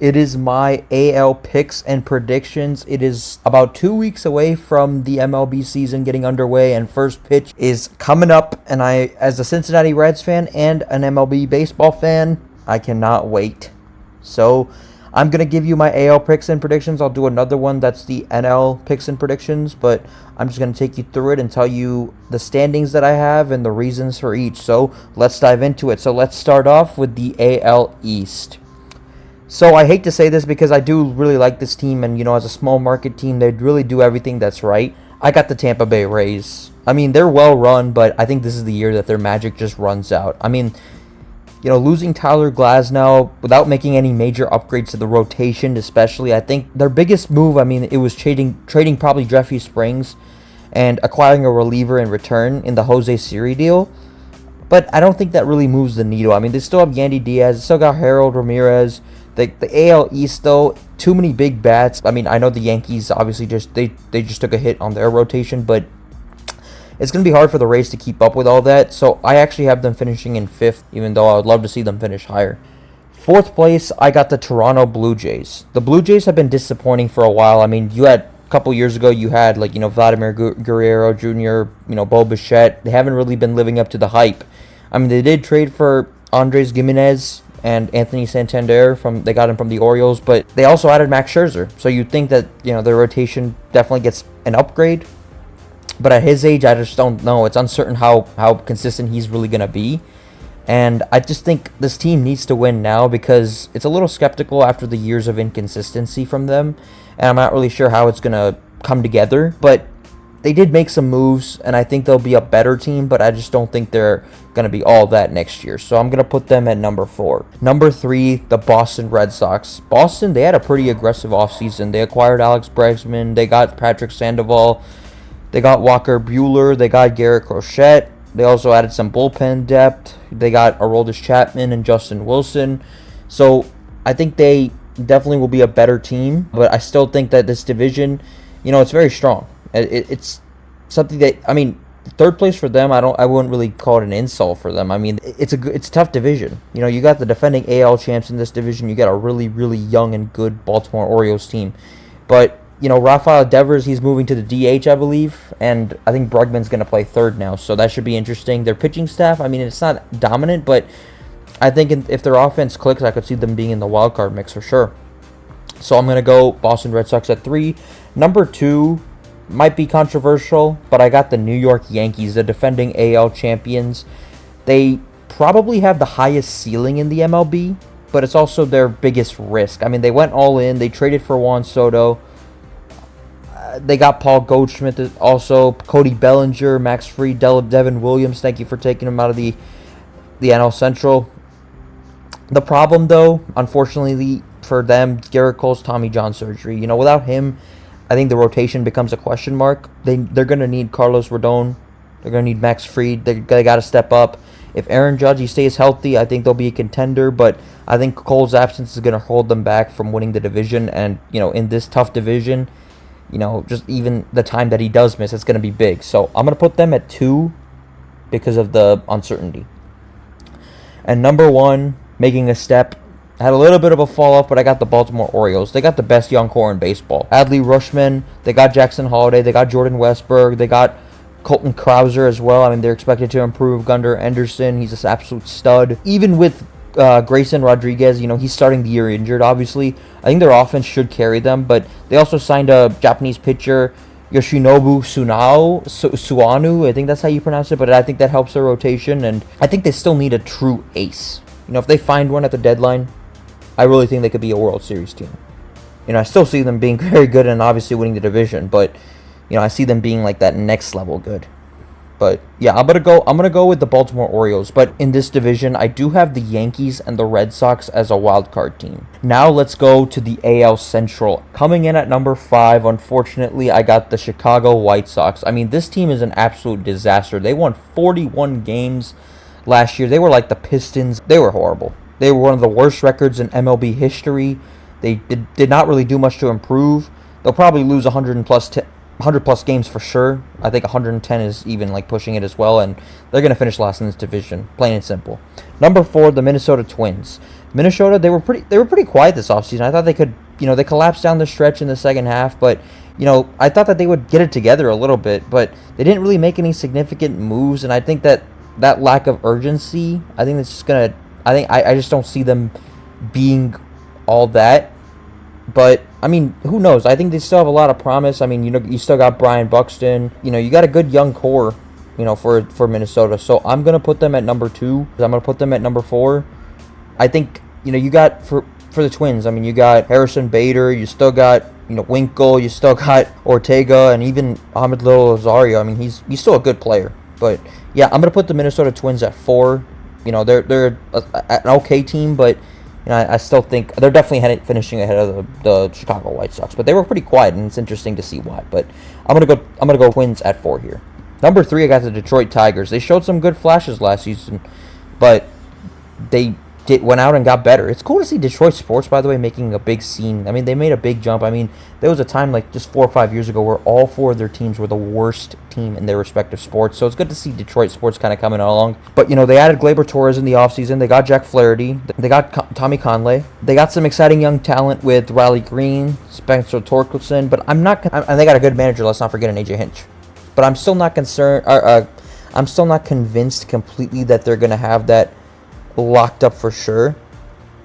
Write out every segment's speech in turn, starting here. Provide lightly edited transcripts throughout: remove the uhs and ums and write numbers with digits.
It is my AL picks and predictions. It is about 2 weeks away from the MLB season getting underway, and first pitch is coming up. And I, as a Cincinnati Reds fan and an MLB baseball fan, I cannot wait. So I'm going to give you my AL picks and predictions. I'll do another one that's the NL picks and predictions, but I'm just going to take you through it and tell you the standings that I have and the reasons for each. So let's dive into it. So let's start off with the AL East. So I hate to say this because I do really like this team, and as a small market team, they'd really do everything that's right. I got the Tampa Bay Rays. I mean, they're well run, but I think this is the year that their magic just runs out. I mean, losing Tyler Glasnow without making any major upgrades to the rotation, especially, I think their biggest move, it was trading probably Jeffrey Springs and acquiring a reliever in return in the Jose Siri deal. But I don't think that really moves the needle. I mean, they still have Yandy Diaz, they still got Harold Ramirez. The AL East, though, too many big bats. I mean, I know the Yankees obviously they just took a hit on their rotation, but it's going to be hard for the Rays to keep up with all that. So I actually have them finishing in 5th, even though I would love to see them finish higher. 4th place, I got the Toronto Blue Jays. The Blue Jays have been disappointing for a while. I mean, you had a couple years ago, you had Vladimir Guerrero Jr., Bo Bichette. They haven't really been living up to the hype. I mean, they did trade for Andres Gimenez and Anthony Santander they got him from the Orioles, but they also added Max Scherzer. So you'd think that, their rotation definitely gets an upgrade. But at his age, I just don't know. It's uncertain how consistent he's really going to be. And I just think this team needs to win now because it's a little skeptical after the years of inconsistency from them. And I'm not really sure how it's going to come together. But they did make some moves, and I think they'll be a better team, but I just don't think they're going to be all that next year. So I'm going to put them at number 4. Number 3, the Boston Red Sox. Boston, they had a pretty aggressive offseason. They acquired Alex Bregman. They got Patrick Sandoval. They got Walker Buehler. They got Garrett Crochet. They also added some bullpen depth. They got Aroldis Chapman and Justin Wilson. So I think they definitely will be a better team, but I still think that this division, it's very strong. It's something that, third place for them, I wouldn't really call it an insult for them. It's a tough division. You got the defending AL champs in this division. You got a really, really young and good Baltimore Orioles team. But, Rafael Devers, he's moving to the DH, I believe, and I think Bregman's going to play third now, so that should be interesting. Their pitching staff, it's not dominant, but I think if their offense clicks, I could see them being in the wild card mix for sure. So I'm going to go Boston Red Sox at 3. Number 2, might be controversial, but I got the New York Yankees, the defending AL champions. They probably have the highest ceiling in the MLB, but it's also their biggest risk. They went all in. They traded for Juan Soto. They got Paul Goldschmidt, also Cody Bellinger, Max Fried, Devin Williams. Thank you for taking him out of the NL Central. The problem, though, unfortunately for them, Garrett Cole's Tommy John surgery. Without him, I think the rotation becomes a question mark. They're going to need Carlos Rodon. They're going to need Max Fried. They got to step up. If Aaron Judge stays healthy, I think they'll be a contender. But I think Cole's absence is going to hold them back from winning the division. And, in this tough division, just even the time that he does miss, it's going to be big. So I'm going to put them at 2 because of the uncertainty. And number 1, making a step. Had a little bit of a fall off, but I got the Baltimore Orioles. They got the best young core in baseball. Adley Rutschman, they got Jackson Holliday, they got Jordan Westberg, they got Colton Krauser as well. They're expected to improve. Gunnar Anderson, he's an absolute stud. Even with Grayson Rodriguez, he's starting the year injured, obviously. I think their offense should carry them, but they also signed a Japanese pitcher, Yoshinobu Suwano. I think that's how you pronounce it, but I think that helps their rotation, and I think they still need a true ace. If they find one at the deadline, I really think they could be a World Series team. I still see them being very good and obviously winning the division, but I see them being like that next level good. But yeah, I'm gonna go with the Baltimore Orioles. But in this division, I do have the Yankees and the Red Sox as a wild card team. Now let's go to the AL Central. Coming in at number 5, unfortunately, I got the Chicago White Sox. This team is an absolute disaster. They won 41 games last year. They were like the Pistons. They were horrible. They were one of the worst records in MLB history. They did not really do much to improve. They'll probably lose 100 plus 100 plus games for sure. I think 110 is even like pushing it as well, and they're going to finish last in this division, plain and simple. Number 4, the Minnesota Twins. Minnesota, they were pretty quiet this offseason. I thought they could, they collapsed down the stretch in the second half, but I thought that they would get it together a little bit, but they didn't really make any significant moves, and I think that lack of urgency, I think it's just going to, I just don't see them being all that. But, I mean, who knows? I think they still have a lot of promise. I mean, you still got Brian Buxton. You got a good young core, for Minnesota. So I'm going to put them at number 2. I'm going to put them at number 4. I think, you got, for the Twins, I mean, you got Harrison Bader. You still got, Winkle. You still got Ortega and even Ahmed Lil Rosario. I mean, he's still a good player. But, yeah, I'm going to put the Minnesota Twins at 4. They're an okay team, but... I still think they're definitely finishing ahead of the Chicago White Sox, but they were pretty quiet, and it's interesting to see why. But I'm gonna go Twins at 4 here. Number 3, I got the Detroit Tigers. They showed some good flashes last season, but they went out and got better. It's cool to see Detroit sports, by the way, making a big scene. I mean, they made a big jump. I mean, there was a time like just 4 or 5 years ago where all 4 of their teams were the worst team in their respective sports. So it's good to see Detroit sports kind of coming along. But, they added Gleyber Torres in the offseason. They got Jack Flaherty. They got Tommy Conley. They got some exciting young talent with Riley Green, Spencer Torkelson. But and they got a good manager. Let's not forget an AJ Hinch. But I'm still not concerned. I'm still not convinced completely that they're going to have that locked up for sure,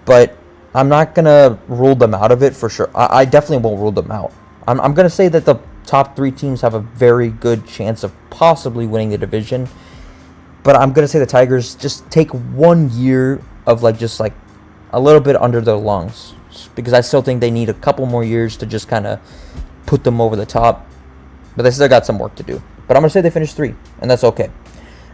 but I'm not gonna rule them out of it for sure. I definitely won't rule them out. I'm gonna say that the top 3 teams have a very good chance of possibly winning the division, but I'm gonna say the Tigers just take 1 year of just a little bit under their lungs, because I still think they need a couple more years to just kind of put them over the top, but they still got some work to do. But I'm gonna say they finished 3, and that's okay.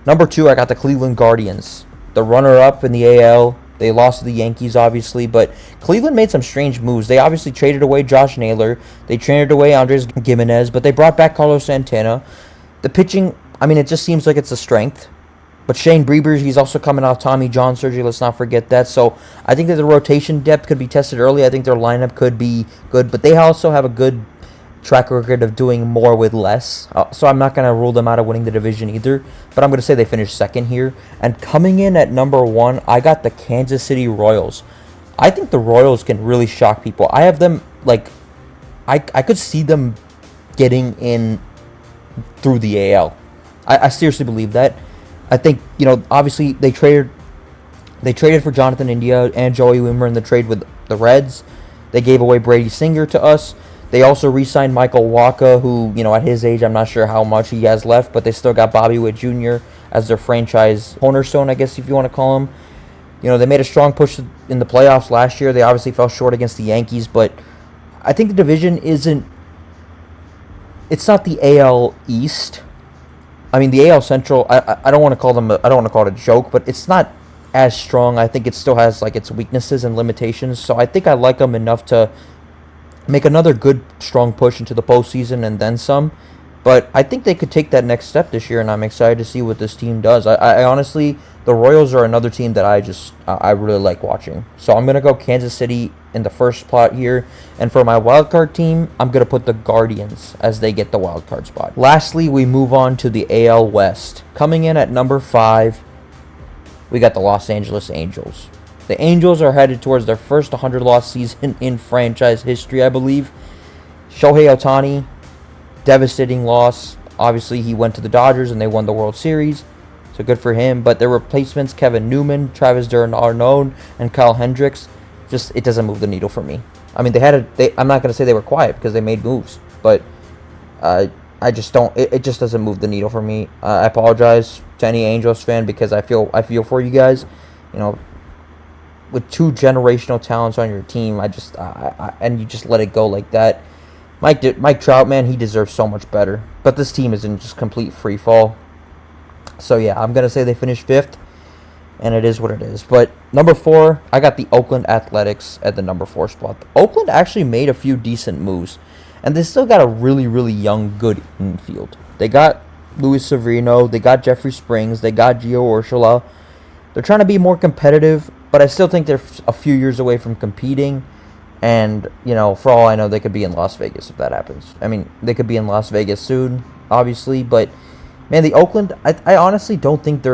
Number 2, I got the Cleveland Guardians. The runner-up in the AL. They lost to the Yankees, obviously, but Cleveland made some strange moves. They obviously traded away Josh Naylor. They traded away Andres Gimenez, but they brought back Carlos Santana. The pitching, I mean, it just seems like it's a strength. But Shane Bieber, he's also coming off Tommy John surgery. Let's not forget that. So I think that the rotation depth could be tested early. I think their lineup could be good, but they also have a good track record of doing more with less. So I'm not going to rule them out of winning the division either, but I'm going to say they finished 2nd here. And coming in at number 1, I got the Kansas City Royals. I think the Royals can really shock people. I have them, I could see them getting in through the AL. I seriously believe that. I think, obviously they traded for Jonathan India and Joey Wimmer in the trade with the Reds. They gave away Brady Singer to us. They also re-signed Michael Wacha, who, at his age, I'm not sure how much he has left, but they still got Bobby Witt Jr. as their franchise cornerstone, I guess, if you want to call him. They made a strong push in the playoffs last year. They obviously fell short against the Yankees, but I think the division it's not the AL East. I mean, the AL Central, I don't want to call it a joke, but it's not as strong. I think it still has, its weaknesses and limitations, so I think I like them enough to make another good, strong push into the postseason and then some. But I think they could take that next step this year, and I'm excited to see what this team does. I honestly, the Royals are another team that I really like watching. So I'm going to go Kansas City in the first spot here. And for my wildcard team, I'm going to put the Guardians as they get the wildcard spot. Lastly, we move on to the AL West. Coming in at number 5, we got the Los Angeles Angels. The Angels are headed towards their first 100-loss season in franchise history, I believe. Shohei Ohtani, devastating loss. Obviously, he went to the Dodgers and they won the World Series, so good for him. But their replacements, Kevin Newman, Travis d'Arnaud, and Kyle Hendricks, it doesn't move the needle for me. I mean, I'm not going to say they were quiet because they made moves, but I just don't. It just doesn't move the needle for me. I apologize to any Angels fan because I feel for you guys. With 2 generational talents on your team, and you just let it go like that. Mike Trout, man, he deserves so much better. But this team is in just complete free fall. So yeah, I'm gonna say they finished 5th, and it is what it is. But number 4, I got the Oakland Athletics at the number 4 spot. Oakland actually made a few decent moves, and they still got a really, really young, good infield. They got Luis Severino, they got Jeffrey Springs, they got Gio Urshela. They're trying to be more competitive, but I still think they're a few years away from competing. And, for all I know, they could be in Las Vegas if that happens. I mean, they could be in Las Vegas soon, obviously. But, man, the Oakland, I honestly don't think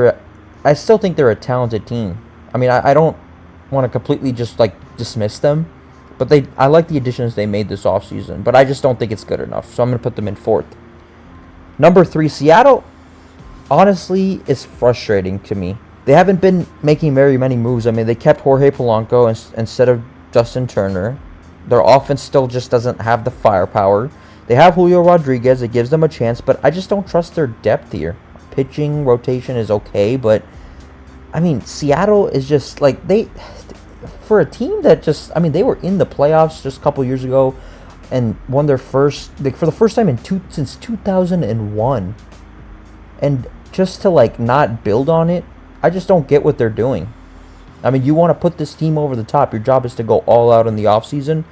I still think they're a talented team. I mean, I don't want to completely just, dismiss them. But I like the additions they made this offseason. But I just don't think it's good enough. So I'm going to put them in 4th. Number 3, Seattle, honestly, is frustrating to me. They haven't been making very many moves. I mean, they kept Jorge Polanco instead of Justin Turner. Their offense still just doesn't have the firepower. They have Julio Rodriguez. It gives them a chance, but I just don't trust their depth here. Pitching rotation is okay, but, I mean, Seattle is just, for a team that they were in the playoffs just a couple years ago and won their for the first time since 2001. And just to, not build on it, I just don't get what they're doing. I mean, you want to put this team over the top. Your job is to go all out in the offseason.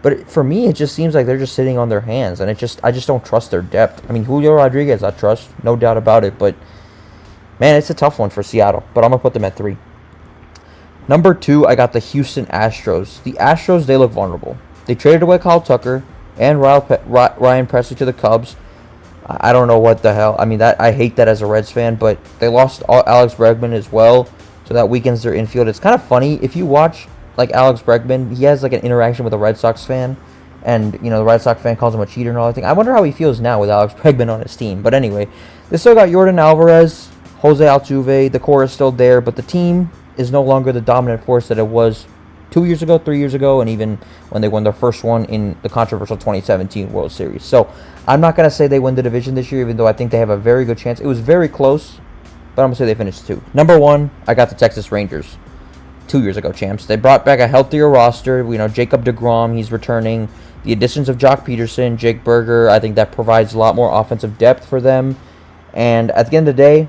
But for me, it just seems like they're just sitting on their hands. And I just don't trust their depth. I mean, Julio Rodriguez, I trust. No doubt about it. But, man, it's a tough one for Seattle. But I'm going to put them at 3. Number 2, I got the Houston Astros. The Astros, they look vulnerable. They traded away Kyle Tucker and Ryan Presley to the Cubs. I don't know what the hell. I mean, I hate that as a Reds fan. But they lost Alex Bregman as well. So that weakens their infield. It's kind of funny. If you watch, Alex Bregman, he has, an interaction with a Red Sox fan. And, the Red Sox fan calls him a cheater and all that thing. I wonder how he feels now with Alex Bregman on his team. But anyway, they still got Yordan Alvarez, Jose Altuve. The core is still there. But the team is no longer the dominant force that it was 2 years ago, 3 years ago, and even when they won their first one in the controversial 2017 World Series. So I'm not going to say they win the division this year, even though I think they have a very good chance. It was very close. But I'm going to say they finished 2. Number 1, I got the Texas Rangers. 2 years ago, champs. They brought back a healthier roster. Jacob deGrom, he's returning. The additions of Jock Peterson, Jake Berger, I think that provides a lot more offensive depth for them. And at the end of the day,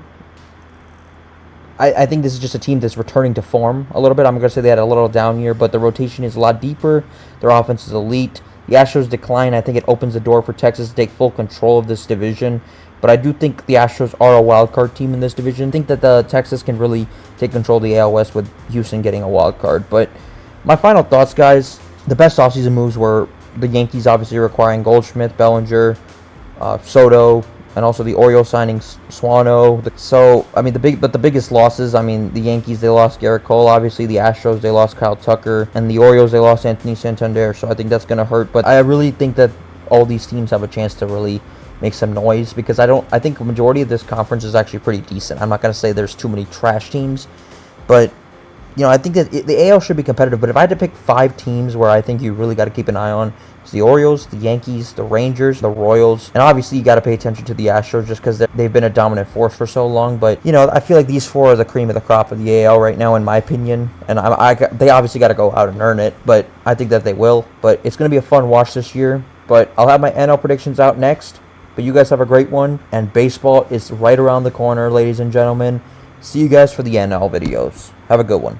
I think this is just a team that's returning to form a little bit. I'm going to say they had a little down year, but the rotation is a lot deeper. Their offense is elite. The Astros decline. I think it opens the door for Texas to take full control of this division. But I do think the Astros are a wild card team in this division. I think that the Texas can really take control of the AL West with Houston getting a wild card. But my final thoughts, guys, the best offseason moves were the Yankees obviously requiring Goldschmidt, Bellinger, Soto, and also the Orioles signing Swano. So, I mean, the biggest losses, I mean, the Yankees, they lost Garrett Cole. Obviously, the Astros, they lost Kyle Tucker. And the Orioles, they lost Anthony Santander. So I think that's going to hurt. But I really think that all these teams have a chance to really make some noise, because I think the majority of this conference is actually pretty decent. I'm not going to say there's too many trash teams, but I think that the AL should be competitive. But if I had to pick 5 teams where I think you really got to keep an eye on, it's the Orioles, the Yankees, the Rangers, the Royals, and obviously you got to pay attention to the Astros just because they've been a dominant force for so long. But I feel like these 4 are the cream of the crop of the AL right now, in my opinion, and they obviously got to go out and earn it. But I think that they will. But it's going to be a fun watch this year. But I'll have my NL predictions out next. But you guys have a great one, and baseball is right around the corner, ladies and gentlemen. See you guys for the NL videos. Have a good one.